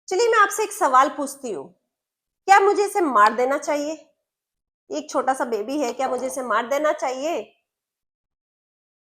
चलिए मैं आपसे एक सवाल पूछती हूँ। क्या मुझे इसे मार देना चाहिए? एक छोटा सा बेबी है, क्या मुझे इसे मार देना चाहिए?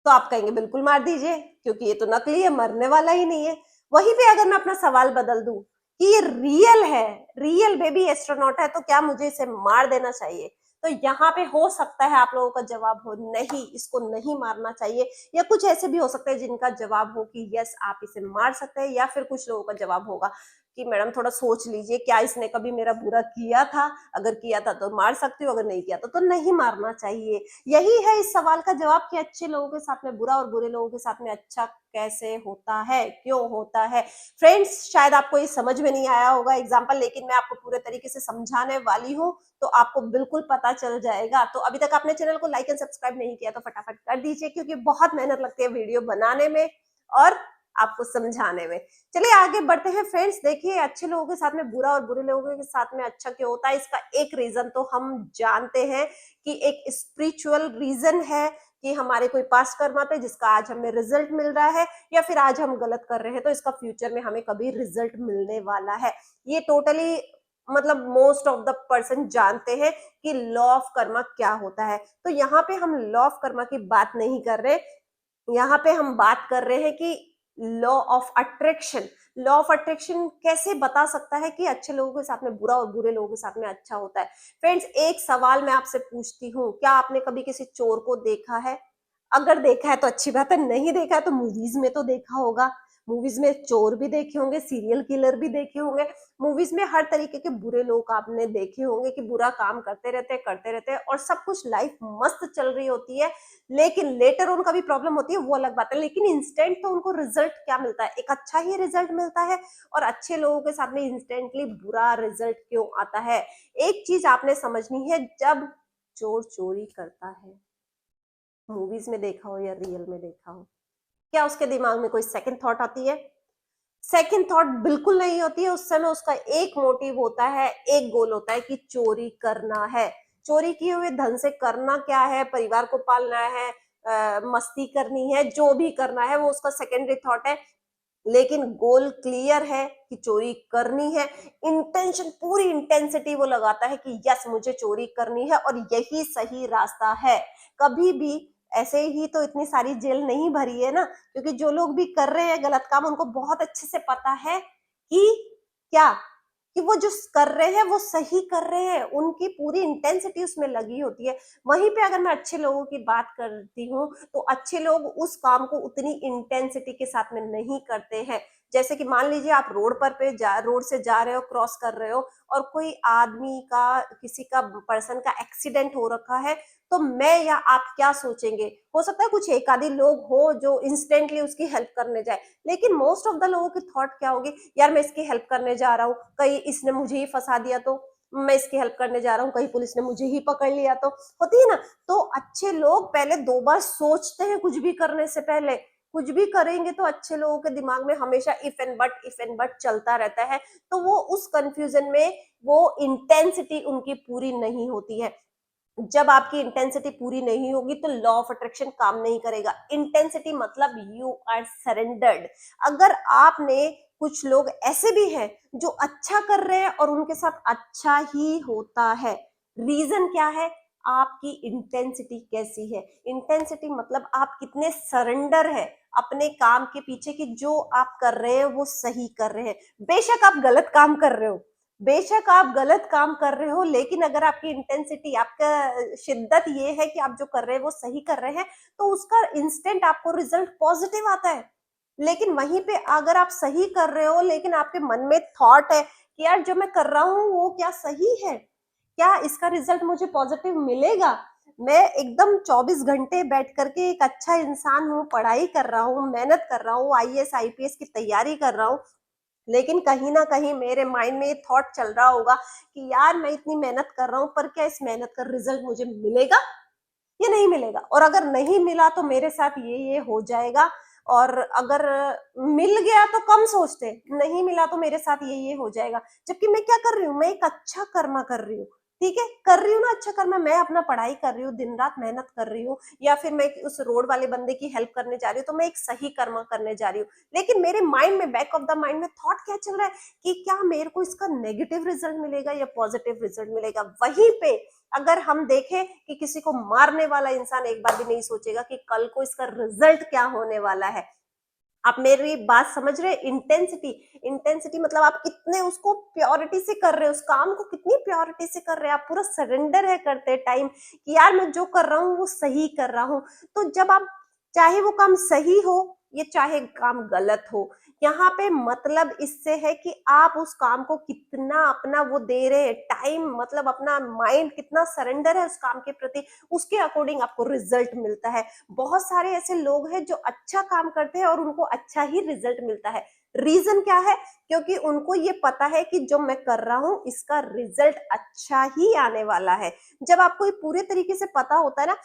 तो आप कहेंगे बिल्कुल मार दीजिए, क्योंकि ये तो नकली है, मरने वाला ही नहीं है। वहीं पे अगर मैं अपना सवाल बदल दूं कि ये रियल है, रियल बेबी एस्ट्रोनॉट है, तो क्या मुझे इसे मार देना चाहिए? तो यहाँ पे हो सकता है आप लोगों का जवाब हो नहीं, इसको नहीं मारना चाहिए, या कुछ ऐसे भी हो सकते हैं जिनका जवाब हो कि यस आप इसे मार सकते हैं, या फिर कुछ लोगों का जवाब होगा कि मैडम थोड़ा सोच लीजिए, क्या इसने कभी मेरा बुरा किया था? अगर किया था तो मार सकती हूँ, अगर नहीं किया तो नहीं मारना चाहिए। यही है इस सवाल का जवाब कि अच्छे लोगों के साथ में बुरा और बुरे लोगों के साथ में अच्छा कैसे होता है, क्यों होता है। फ्रेंड्स, शायद आपको ये समझ में नहीं आया होगा एग्जाम्पल, लेकिन मैं आपको पूरे तरीके से समझाने वाली हूँ, तो आपको बिल्कुल पता चल जाएगा। तो अभी तक आपने चैनल को लाइक एंड सब्सक्राइब नहीं किया तो फटाफट कर दीजिए, क्योंकि बहुत मेहनत लगती है वीडियो बनाने में और आपको समझाने में। चलिए आगे बढ़ते हैं फ्रेंड्स। देखिए, अच्छे लोगों के साथ में बुरा और बुरे लोगों के साथ में अच्छा क्यों होता है, इसका एक रीजन तो हम जानते हैं कि एक स्पिरिचुअल रीजन है कि हमारे कोई पास्ट कर्म आता है जिसका आज हमें रिजल्ट मिल रहा है, या फिर आज हम गलत कर रहे हैं तो इसका फ्यूचर में हमें कभी रिजल्ट मिलने वाला है। ये टोटली मतलब मोस्ट ऑफ द पर्सन जानते हैं कि लॉ ऑफ कर्मा क्या होता है। तो यहाँ पे हम लॉ ऑफ कर्मा की बात नहीं कर रहे, यहाँ पे हम बात कर रहे हैं कि law of attraction. Law of attraction कैसे बता सकता है कि अच्छे लोगों के साथ में बुरा और बुरे लोगों के साथ में अच्छा होता है। फ्रेंड्स, एक सवाल मैं आपसे पूछती हूँ, क्या आपने कभी किसी चोर को देखा है? अगर देखा है तो अच्छी बात है, नहीं देखा है तो मूवीज में तो देखा होगा। मूवीज में चोर भी देखे होंगे, सीरियल किलर भी देखे होंगे, मूवीज में हर तरीके के बुरे लोग आपने देखे होंगे कि बुरा काम करते रहते हैं और सब कुछ लाइफ मस्त चल रही होती है, लेकिन लेटर उनका भी प्रॉब्लम होती है, वो अलग बात है। लेकिन इंस्टेंट तो उनको रिजल्ट क्या मिलता है? एक अच्छा ही रिजल्ट मिलता है। और अच्छे लोगों के साथ में इंस्टेंटली बुरा रिजल्ट क्यों आता है? एक चीज आपने समझनी है, जब चोर चोरी करता है, मूवीज में देखा हो या रियल में देखा हो, क्या उसके दिमाग में कोई सेकंड थॉट आती है? सेकंड थॉट बिल्कुल नहीं होती है। उस समय उसका एक मोटिव होता है, एक गोल होता है कि चोरी करना है। चोरी किए हुए धन से करना क्या है? परिवार को पालना है, मस्ती करनी है, जो भी करना है वो उसका सेकेंडरी थॉट है। लेकिन गोल क्लियर है कि चोरी करनी है। इंटेंशन, पूरी इंटेंसिटी वो लगाता है कि यस मुझे चोरी करनी है और यही सही रास्ता है। कभी भी ऐसे ही तो इतनी सारी जेल नहीं भरी है ना, क्योंकि जो लोग भी कर रहे हैं गलत काम उनको बहुत अच्छे से पता है कि क्या, कि वो जो कर रहे हैं वो सही कर रहे हैं, उनकी पूरी इंटेंसिटी उसमें लगी होती है। वहीं पे अगर मैं अच्छे लोगों की बात करती हूँ, तो अच्छे लोग उस काम को उतनी इंटेंसिटी के साथ में नहीं करते हैं। जैसे कि मान लीजिए आप रोड से जा रहे हो, क्रॉस कर रहे हो, और कोई आदमी का, किसी का, पर्सन का एक्सीडेंट हो रखा है, तो मैं या आप क्या सोचेंगे? हो सकता है कुछ एक आधी लोग हो जो इंस्टेंटली उसकी हेल्प करने जाए, लेकिन मोस्ट ऑफ द लोगों की थॉट क्या होगी? यार मैं इसकी हेल्प करने जा रहा हूँ, कहीं इसने मुझे ही फंसा दिया तो, मैं इसकी हेल्प करने जा रहा हूँ, कहीं पुलिस ने मुझे ही पकड़ लिया तो। होती है ना। तो अच्छे लोग पहले दो बार सोचते हैं कुछ भी करने से पहले। कुछ भी करेंगे तो अच्छे लोगों के दिमाग में हमेशा इफ एंड बट चलता रहता है। तो वो उस कंफ्यूजन में वो इंटेंसिटी उनकी पूरी नहीं होती है। जब आपकी इंटेंसिटी पूरी नहीं होगी तो लॉ ऑफ अट्रैक्शन काम नहीं करेगा। इंटेंसिटी मतलब यू आर सरेंडर्ड। अगर आपने, कुछ लोग ऐसे भी हैं जो अच्छा कर रहे हैं और उनके साथ अच्छा ही होता है। रीजन क्या है? आपकी इंटेंसिटी कैसी है? इंटेंसिटी मतलब आप कितने सरेंडर है अपने काम के पीछे कि जो आप कर रहे हैं वो सही कर रहे हैं। बेशक आप गलत काम कर रहे हो, बेशक आप गलत काम कर रहे हो, लेकिन अगर आपकी इंटेंसिटी, आपका शिद्दत ये है कि आप जो कर रहे हैं वो सही कर रहे हैं, तो उसका इंस्टेंट आपको रिजल्ट पॉजिटिव आता है। लेकिन वहीं पे अगर आप सही कर रहे हो लेकिन आपके मन में थॉट है कि यार जो मैं कर रहा हूँ वो क्या सही है, क्या इसका रिजल्ट मुझे पॉजिटिव मिलेगा, मैं एकदम 24 घंटे बैठ करके एक अच्छा इंसान हूँ, पढ़ाई कर रहा हूँ, मेहनत कर रहा हूँ, आईएएस आईपीएस की तैयारी कर रहा हूँ, लेकिन कहीं ना कहीं मेरे माइंड में ये थॉट चल रहा होगा कि यार मैं इतनी मेहनत कर रहा हूँ पर क्या इस मेहनत का रिजल्ट मुझे मिलेगा या नहीं मिलेगा, और अगर नहीं मिला तो मेरे साथ ये हो जाएगा, और अगर मिल गया तो कम सोचते, नहीं मिला तो मेरे साथ ये हो जाएगा। जबकि मैं क्या कर रही हूँ? मैं एक अच्छा कर्मा कर रही हूँ, ठीक है, कर रही हूँ ना अच्छा कर्म, मैं अपना पढ़ाई कर रही हूँ, दिन रात मेहनत कर रही हूँ, या फिर मैं उस रोड वाले बंदे की हेल्प करने जा रही हूँ, तो मैं एक सही कर्म करने जा रही हूँ। लेकिन मेरे माइंड में, बैक ऑफ द माइंड में थॉट क्या चल रहा है कि क्या मेरे को इसका नेगेटिव रिजल्ट मिलेगा या पॉजिटिव रिजल्ट मिलेगा। वहीं पे अगर हम देखें कि किसी को मारने वाला इंसान एक बार भी नहीं सोचेगा कि कल को इसका रिजल्ट क्या होने वाला है। आप मेरी बात समझ रहे हैं? इंटेंसिटी, इंटेंसिटी मतलब आप कितने उसको प्योरिटी से कर रहे हो, उस काम को कितनी प्योरिटी से कर रहे हैं, आप पूरा सरेंडर है करते टाइम कि यार मैं जो कर रहा हूँ वो सही कर रहा हूँ। तो जब आप, चाहे वो काम सही हो या चाहे काम गलत हो, यहाँ पे मतलब इससे है कि आप उस काम को कितना अपना वो दे रहे हैं टाइम, मतलब अपना माइंड कितना सरेंडर है उस काम के प्रति, उसके अकॉर्डिंग आपको रिजल्ट मिलता है। बहुत सारे ऐसे लोग हैं जो अच्छा काम करते हैं और उनको अच्छा ही रिजल्ट मिलता है। रीजन क्या है? क्योंकि उनको ये पता है कि जो मैं कर रहा हूं इसका रिजल्ट अच्छा ही आने वाला है। जब आपको ये पूरे तरीके से पता होता है ना,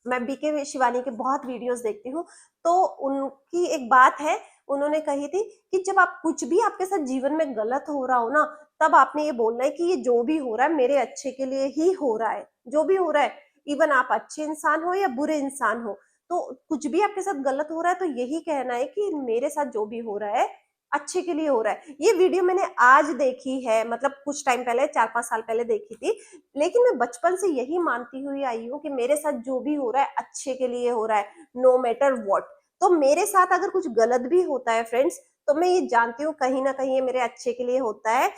मैं बीके शिवानी के बहुत वीडियोस देखती हूँ, तो उनकी एक बात है, उन्होंने कही थी कि जब आप कुछ भी आपके साथ जीवन में गलत हो रहा हो ना, तब आपने ये बोलना है कि ये जो भी हो रहा है मेरे अच्छे के लिए ही हो रहा है। जो भी हो रहा है, इवन आप अच्छे इंसान हो या बुरे इंसान हो, तो कुछ भी आपके साथ गलत हो रहा है तो यही कहना है कि मेरे साथ जो भी हो रहा है अच्छे के लिए हो रहा है। ये वीडियो मैंने आज देखी है, मतलब कुछ टाइम पहले, 4-5 साल पहले देखी थी, लेकिन मैं बचपन से यही मानती हुई आई हूँ कि मेरे साथ जो भी हो रहा है अच्छे के लिए हो रहा है, नो मैटर व्हाट। तो मेरे साथ अगर कुछ गलत भी होता है फ्रेंड्स, तो मैं ये जानती हूँ कहीं ना कहीं ये मेरे अच्छे के लिए होता है,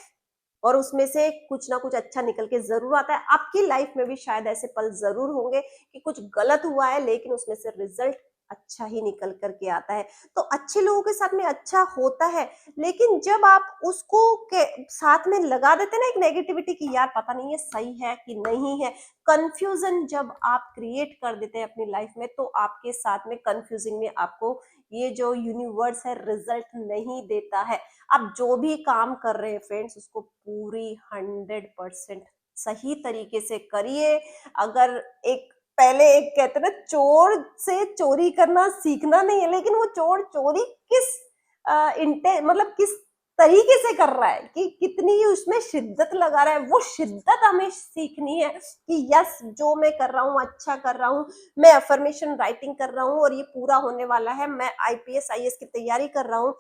और उसमें से कुछ ना कुछ अच्छा निकल के जरूर आता है। आपकी लाइफ में भी शायद ऐसे पल जरूर होंगे कि कुछ गलत हुआ है लेकिन उसमें से रिजल्ट अच्छा ही निकल करके आता है। तो अच्छे लोगों के साथ में अच्छा होता है, लेकिन जब आप उसको के साथ में लगा देते हैं ना एक नेगेटिविटी की, यार पता नहीं ये सही है कि नहीं है, कंफ्यूजन जब आप क्रिएट कर देते हैं अपनी लाइफ में, तो आपके साथ में कंफ्यूजिंग में आपको ये जो यूनिवर्स है रिजल्ट नहीं देता है। आप जो भी काम कर रहे हैं फ्रेंड्स, उसको पूरी 100% सही तरीके से करिए। अगर एक, पहले एक कहते हैं ना, चोर से चोरी करना सीखना नहीं है, लेकिन वो चोर चोरी किस मतलब किस तरीके से कर रहा है, कि कितनी उसमें शिद्दत लगा रहा है, वो शिद्दत हमें सीखनी है कि यस जो मैं कर रहा हूँ अच्छा कर रहा हूँ। मैं अफर्मेशन राइटिंग कर रहा हूँ और ये पूरा होने वाला है। मैं आईपीएस आईएएस की तैयारी कर रहा हूँ,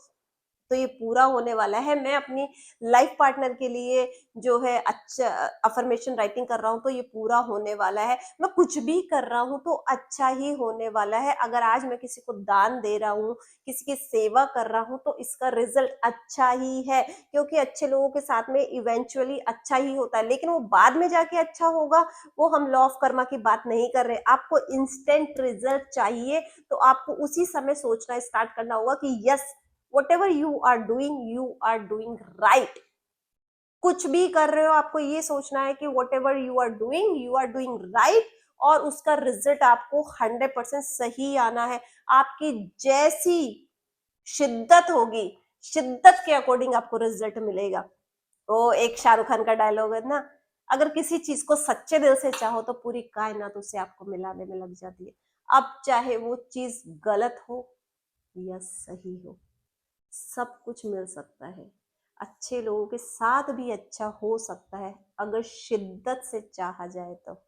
तो ये पूरा होने वाला है। मैं अपनी लाइफ पार्टनर के लिए जो है अच्छा अफर्मेशन राइटिंग कर रहा हूँ, तो ये पूरा होने वाला है। मैं कुछ भी कर रहा हूँ तो अच्छा ही होने वाला है। अगर आज मैं किसी को दान दे रहा हूँ, किसी की सेवा कर रहा हूँ, तो इसका रिजल्ट अच्छा ही है, क्योंकि अच्छे लोगों के साथ में इवेंचुअली अच्छा ही होता है। लेकिन वो बाद में जाके अच्छा होगा, वो हम लॉ ऑफ कर्मा की बात नहीं कर रहे। आपको इंस्टेंट रिजल्ट चाहिए, तो आपको उसी समय सोचना स्टार्ट करना होगा कि yes, whatever you are doing right। कुछ भी कर रहे हो आपको ये सोचना है कि whatever you are doing right, और उसका रिजल्ट आपको 100% सही आना है। आपकी जैसी शिद्दत होगी, शिद्दत के अकॉर्डिंग आपको रिजल्ट मिलेगा। वो एक शाहरुख खान का डायलॉग है ना, अगर किसी चीज को सच्चे दिल से चाहो तो पूरी कायनात उसे आपको मिलाने में लग जाती है। अब चाहे वो चीज गलत हो या सही हो, सब कुछ मिल सकता है। अच्छे लोगों के साथ भी अच्छा हो सकता है, अगर शिद्दत से चाहा जाए तो।